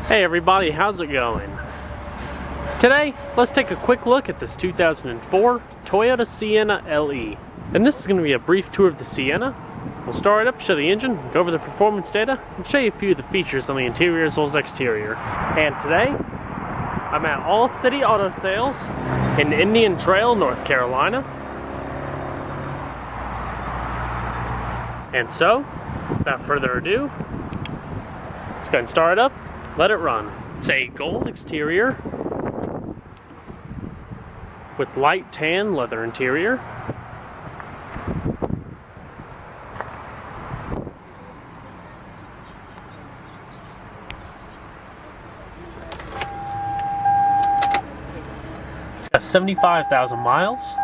Hey everybody, how's it going? Today, let's take a quick look at this 2004 Toyota Sienna LE. And this is going to be a brief tour of the Sienna. We'll start it up, show the engine, go over the performance data, and show you a few of the features on the interior as well as exterior. And today, I'm at All City Auto Sales in Indian Trail, North Carolina. And so, without further ado, let's go ahead and start it up. Let it run. It's a gold exterior with light tan leather interior. It's got 75,000 miles.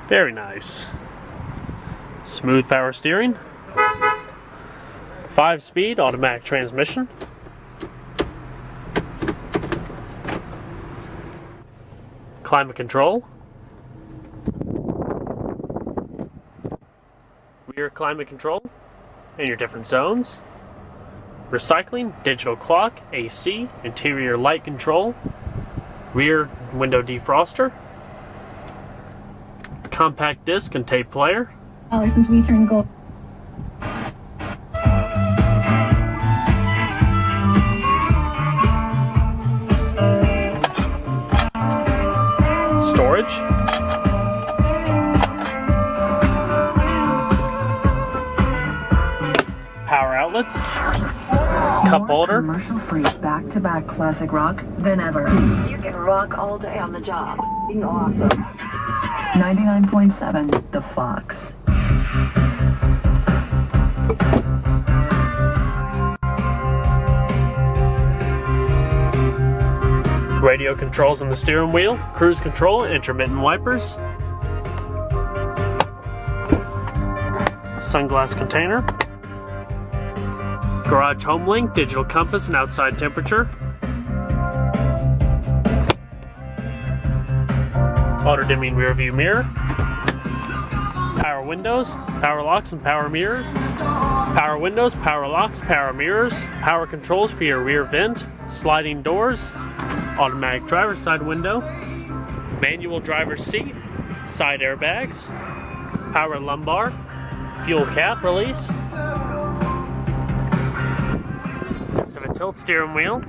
Very nice. Smooth power steering, 5-speed automatic transmission, climate control, rear climate control in your different zones, recycling, digital clock, AC, interior light control, rear window defroster, compact disc and tape player, since we turned gold. Storage, power outlets, cup holder, commercial-free back-to-back classic rock than ever. You can rock all day on the job. Awesome. 99.7 The Fox. radio controls on the steering wheel, cruise control, intermittent wipers, sunglass container, garage home link, digital compass and outside temperature, auto dimming rear view mirror, power windows, power locks and power mirrors, power windows, power locks, power mirrors, power controls for your rear vent, sliding doors, automatic driver's side window, manual driver's seat, side airbags, power lumbar, fuel cap release, this of a tilt steering wheel,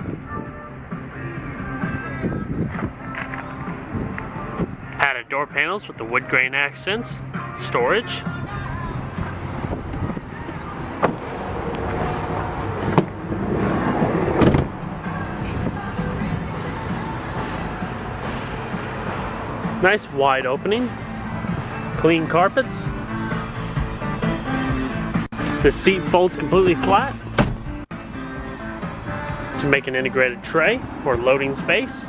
padded door panels with the wood grain accents, storage, nice wide opening, clean carpets. The seat folds completely flat to make an integrated tray or loading space.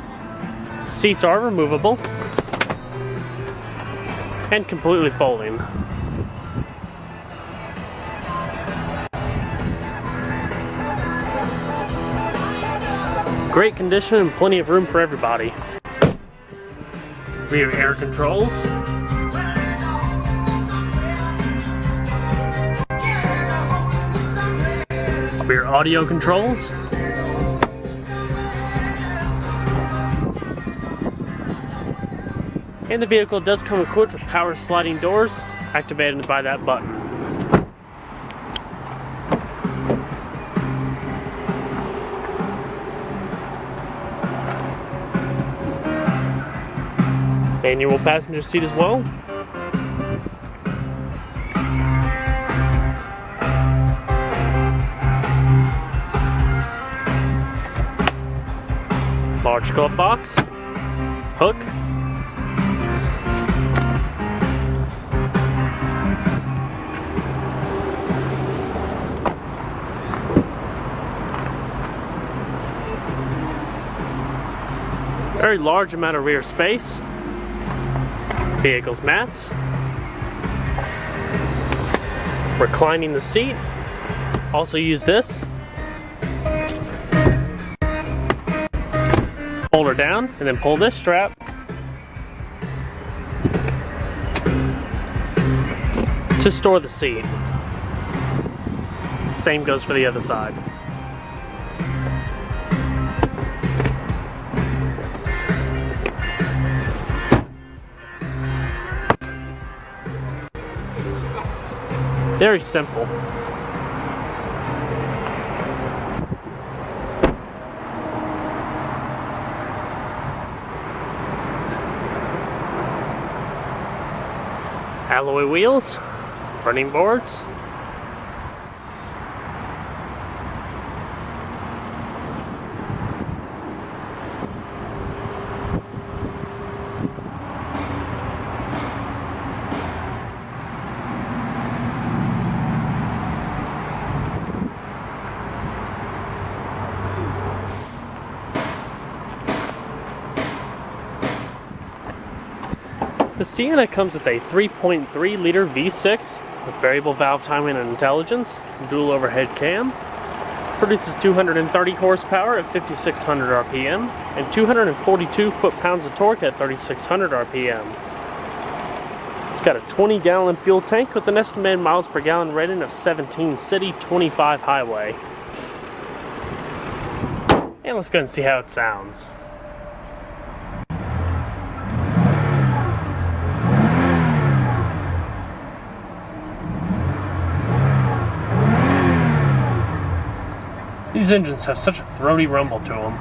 Seats are removable and completely folding. Great condition and plenty of room for everybody. Rear air controls, rear audio controls, and the vehicle does come equipped with power sliding doors activated by that button. Manual passenger seat as well. Large glove box, hook, very large amount of rear space. Vehicle's mats, reclining the seat, also use this, fold her down and then pull this strap to store the seat. Same goes for the other side. Very simple. Alloy wheels, running boards. The Sienna comes with a 3.3 liter V6 with variable valve timing and intelligence, dual overhead cam, produces 230 horsepower at 5,600 RPM, and 242 foot-pounds of torque at 3,600 RPM. It's got a 20-gallon fuel tank with an estimated miles per gallon rating of 17 city, 25 highway. And let's go and see how it sounds. These engines have such a throaty rumble to them.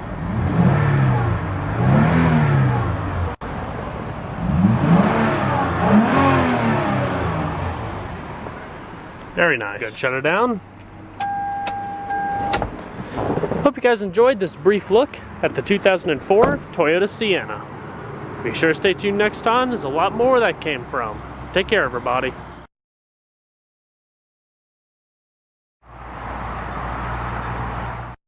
Very nice. Good, shut it down. Hope you guys enjoyed this brief look at the 2004 Toyota Sienna. Be sure to stay tuned next time, there's a lot more that came from. Take care, everybody.